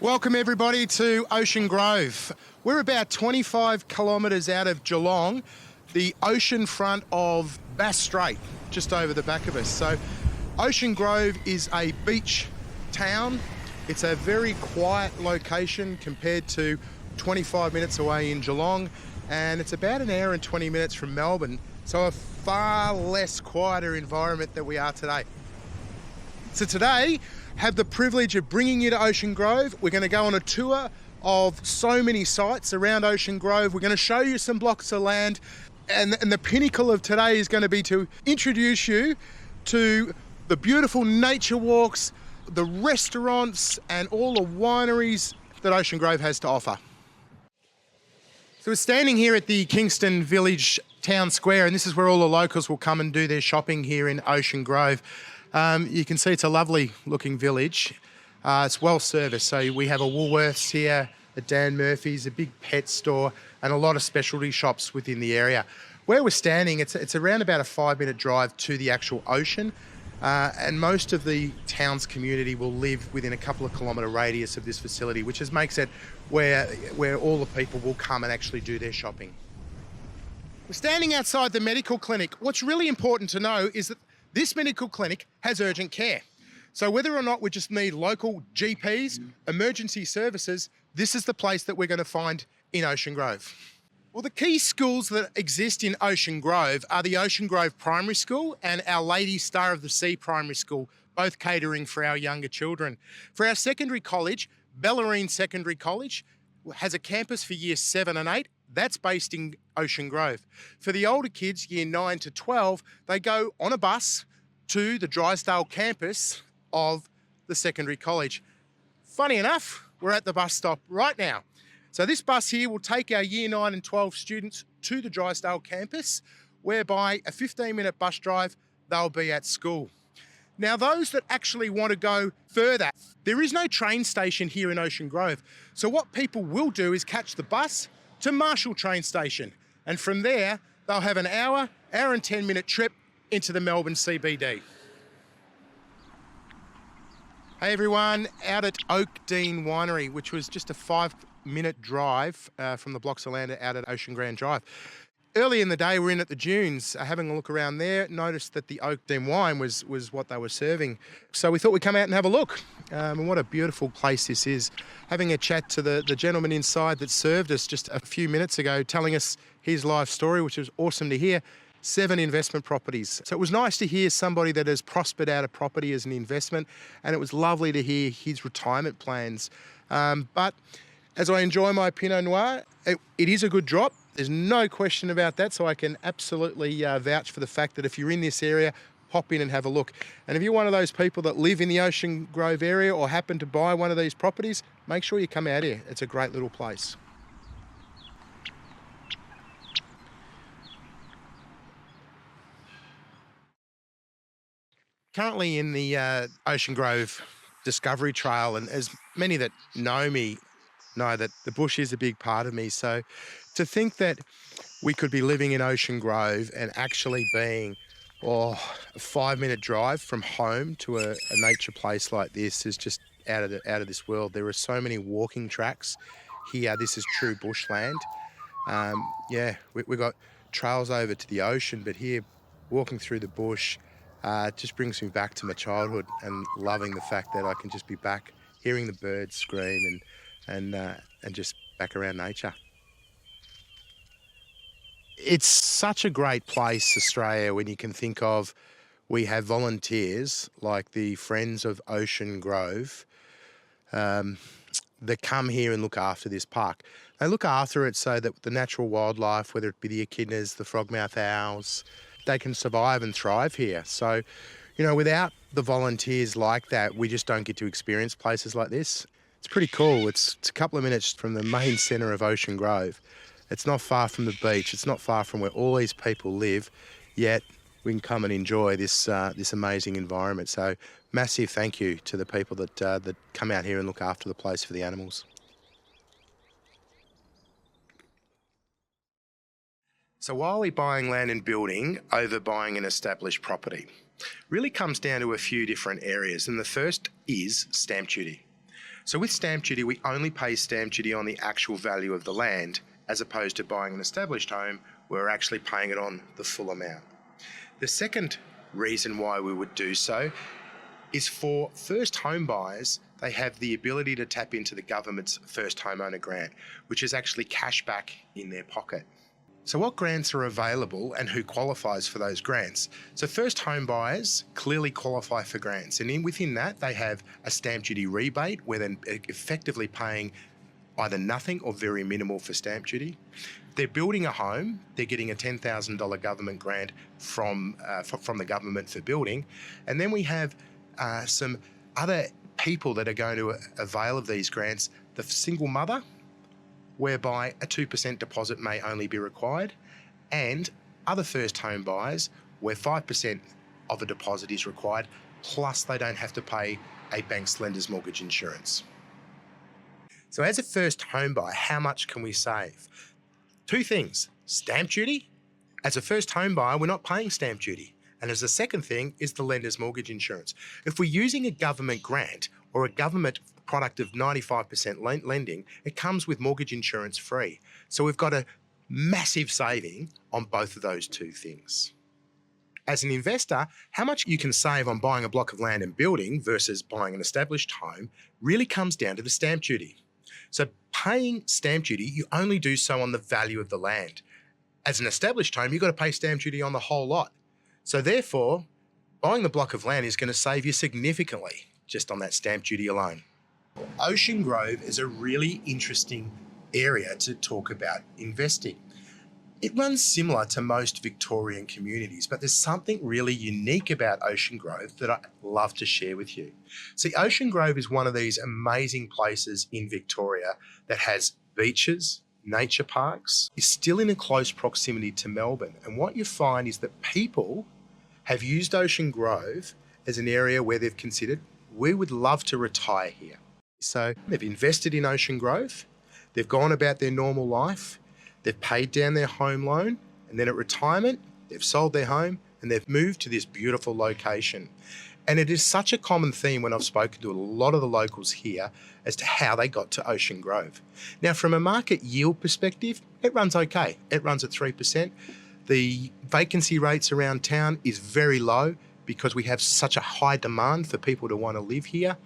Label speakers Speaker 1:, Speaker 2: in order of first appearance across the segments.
Speaker 1: Welcome everybody to Ocean Grove. We're about 25 kilometres out of Geelong, the ocean front of Bass Strait, just over the back of us. So Ocean Grove is a beach town. It's a very quiet location compared to 25 minutes away in Geelong, and it's about an hour and 20 minutes from Melbourne. So a far less quieter environment than we are today. So today, have the privilege of bringing you to Ocean Grove. We're going to go on a tour of so many sites around Ocean Grove. We're going to show you some blocks of land, and the pinnacle of today is going to be to introduce you to the beautiful nature walks, the restaurants, and all the wineries that Ocean Grove has to offer. So we're standing here at the Kingston Village Town Square, and this is where all the locals will come and do their shopping here in Ocean Grove. You can see it's a lovely looking village. It's well serviced. So we have a Woolworths here, a Dan Murphy's, a big pet store, and a lot of specialty shops within the area. Where we're standing, it's around about a 5-minute drive to the actual ocean. And most of the town's community will live within a couple of kilometre radius of this facility, which makes it where all the people will come and actually do their shopping. We're standing outside the medical clinic. What's really important to know is that this medical clinic has urgent care. So whether or not we just need local GPs, emergency services, this is the place that we're going to find in Ocean Grove. Well, the key schools that exist in Ocean Grove are the Ocean Grove Primary School and Our Lady Star of the Sea Primary School, both catering for our younger children. For our secondary college, Bellarine Secondary College has a campus for years 7 and 8. That's based in Ocean Grove. For the older kids, year 9 to 12, they go on a bus to the Drysdale campus of the secondary college. Funny enough, we're at the bus stop right now. So this bus here will take our year 9 and 12 students to the Drysdale campus, whereby a 15-minute bus drive, they'll be at school. Now, those that actually want to go further, there is no train station here in Ocean Grove. So what people will do is catch the bus to Marshall train station. And from there, they'll have an hour and 10-minute trip into the Melbourne CBD. Hey everyone, out at Oakdean Winery, which was just a 5-minute drive from the blocks of land out at Ocean Grand Drive. Early in the day, we're in at the dunes, having a look around there, noticed that the Oakdean wine was what they were serving. So we thought we'd come out and have a look. And what a beautiful place this is. Having a chat to the gentleman inside that served us just a few minutes ago, telling us his life story, which was awesome to hear. 7 investment properties. So it was nice to hear somebody that has prospered out of property as an investment, and it was lovely to hear his retirement plans. But as I enjoy my Pinot Noir, it is a good drop. There's no question about that, so I can absolutely vouch for the fact that if you're in this area, pop in and have a look. And if you're one of those people that live in the Ocean Grove area or happen to buy one of these properties, make sure you come out here. It's a great little place. Currently in the Ocean Grove Discovery Trail, and as many that know me know that the bush is a big part of me. So to think that we could be living in Ocean Grove and actually being a 5-minute drive from home to a nature place like this is just out of this world. There are so many walking tracks here. This is true bushland. We got trails over to the ocean, but here walking through the bush just brings me back to my childhood and loving the fact that I can just be back hearing the birds scream and just back around nature. It's such a great place, Australia, when you can think of we have volunteers like the Friends of Ocean Grove that come here and look after this park. They look after it so that the natural wildlife, whether it be the echidnas, the frogmouth owls, they can survive and thrive here. So, without the volunteers like that, we just don't get to experience places like this. It's pretty cool. It's a couple of minutes from the main centre of Ocean Grove. It's not far from the beach. It's not far from where all these people live, yet we can come and enjoy this amazing environment. So massive thank you to the people that come out here and look after the place for the animals. So while we're buying land and building over buying an established property, really comes down to a few different areas. And the first is stamp duty. So with stamp duty, we only pay stamp duty on the actual value of the land, as opposed to buying an established home where we're actually paying it on the full amount. The second reason why we would do so is for first home buyers. They have the ability to tap into the government's first homeowner grant, which is actually cash back in their pocket. So what grants are available and who qualifies for those grants? So first home buyers clearly qualify for grants, and within that they have a stamp duty rebate where they're effectively paying either nothing or very minimal for stamp duty. If they're building a home, they're getting a $10,000 government grant from the government for building. And then we have some other people that are going to avail of these grants. The single mother, whereby a 2% deposit may only be required, and other first home buyers where 5% of a deposit is required, plus they don't have to pay a bank's lender's mortgage insurance. So as a first home buyer, how much can we save? Two things: stamp duty. As a first home buyer, we're not paying stamp duty. And as a second thing is the lender's mortgage insurance. If we're using a government grant or a government product of 95% lending, it comes with mortgage insurance free. So we've got a massive saving on both of those two things. As an investor, how much you can save on buying a block of land and building versus buying an established home really comes down to the stamp duty. So paying stamp duty, you only do so on the value of the land. As an established home, you've got to pay stamp duty on the whole lot. So therefore, buying the block of land is going to save you significantly just on that stamp duty alone. Ocean Grove is a really interesting area to talk about investing. It runs similar to most Victorian communities, but there's something really unique about Ocean Grove that I'd love to share with you. See, Ocean Grove is one of these amazing places in Victoria that has beaches, nature parks, is still in a close proximity to Melbourne. And what you find is that people have used Ocean Grove as an area where they've considered, we would love to retire here. So they've invested in Ocean Grove, they've gone about their normal life, they've paid down their home loan, and then at retirement, they've sold their home and they've moved to this beautiful location. And it is such a common theme when I've spoken to a lot of the locals here as to how they got to Ocean Grove. Now, from a market yield perspective, it runs okay. It runs at 3%. The vacancy rates around town is very low because we have such a high demand for people to want to live here.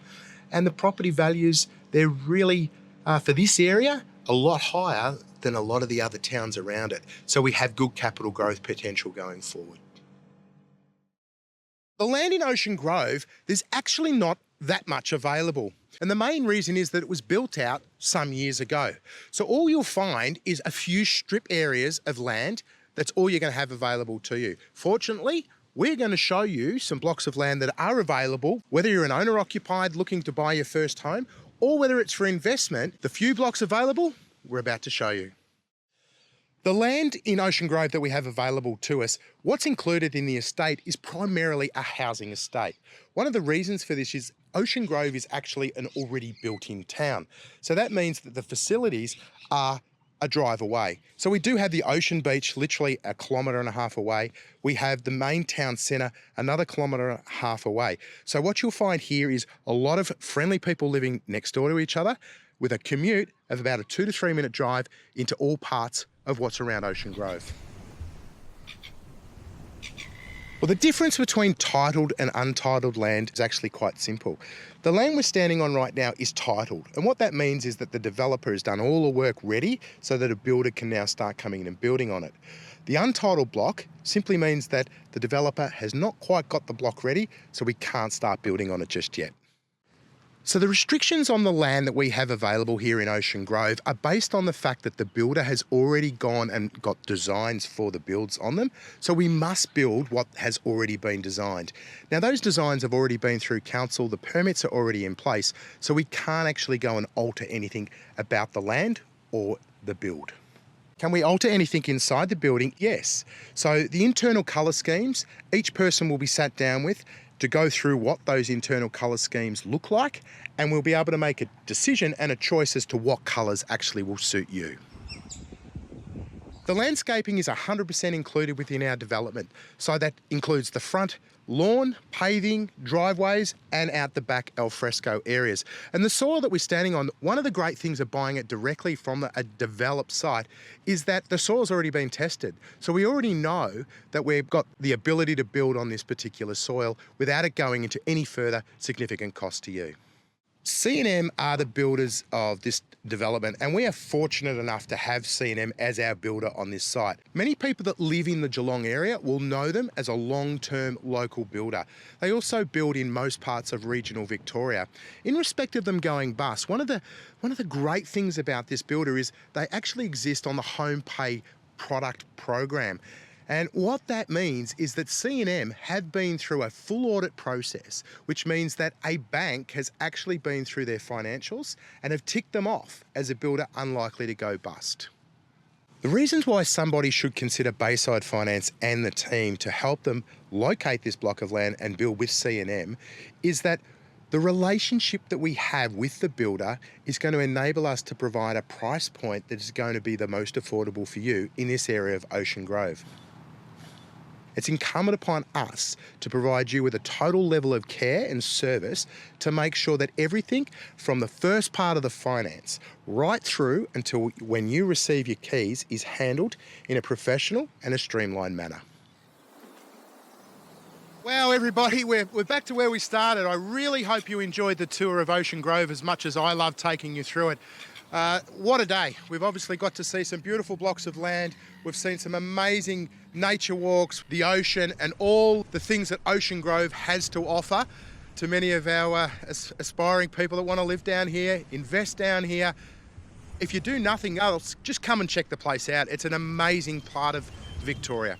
Speaker 1: And the property values, they're really, for this area, a lot higher than a lot of the other towns around it. So we have good capital growth potential going forward. The land in Ocean Grove, there's actually not that much available. And the main reason is that it was built out some years ago. So all you'll find is a few strip areas of land. That's all you're going to have available to you. Fortunately, we're going to show you some blocks of land that are available, whether you're an owner-occupied looking to buy your first home, or whether it's for investment. The few blocks available, we're about to show you. The land in Ocean Grove that we have available to us, what's included in the estate is primarily a housing estate. One of the reasons for this is Ocean Grove is actually an already built-in town. So that means that the facilities are a drive away. So we do have the Ocean Beach literally 1.5 kilometres away. We have the main town centre another 1.5 kilometres away. So what you'll find here is a lot of friendly people living next door to each other with a commute of about a 2 to 3 minute drive into all parts of what's around Ocean Grove. Well, the difference between titled and untitled land is actually quite simple. The land we're standing on right now is titled, and what that means is that the developer has done all the work ready so that a builder can now start coming in and building on it. The untitled block simply means that the developer has not quite got the block ready, so we can't start building on it just yet. So the restrictions on the land that we have available here in Ocean Grove are based on the fact that the builder has already gone and got designs for the builds on them. So we must build what has already been designed. Now those designs have already been through council, the permits are already in place, so we can't actually go and alter anything about the land or the build. Can we alter anything inside the building? Yes. So the internal colour schemes, each person will be sat down with to go through what those internal colour schemes look like, and we'll be able to make a decision and a choice as to what colours actually will suit you. The landscaping is 100% included within our development. So that includes the front lawn, paving, driveways, and out the back alfresco areas. And the soil that we're standing on, one of the great things of buying it directly from a developed site is that the soil's already been tested. So we already know that we've got the ability to build on this particular soil without it going into any further significant cost to you. C&M are the builders of this development, and we are fortunate enough to have C&M as our builder on this site. Many people that live in the Geelong area will know them as a long-term local builder. They also build in most parts of regional Victoria. In respect of them going bust, one of the great things about this builder is they actually exist on the Home Pay product program. And what that means is that C&M have been through a full audit process, which means that a bank has actually been through their financials and have ticked them off as a builder unlikely to go bust. The reasons why somebody should consider Bayside Finance and the team to help them locate this block of land and build with C&M is that the relationship that we have with the builder is going to enable us to provide a price point that is going to be the most affordable for you in this area of Ocean Grove. It's incumbent upon us to provide you with a total level of care and service to make sure that everything from the first part of the finance right through until when you receive your keys is handled in a professional and a streamlined manner. Wow, everybody, we're back to where we started. I really hope you enjoyed the tour of Ocean Grove as much as I love taking you through it. What a day. We've obviously got to see some beautiful blocks of land. We've seen some amazing nature walks, the ocean, and all the things that Ocean Grove has to offer to many of our aspiring people that want to live down here, invest down here. If you do nothing else, just come and check the place out. It's an amazing part of Victoria.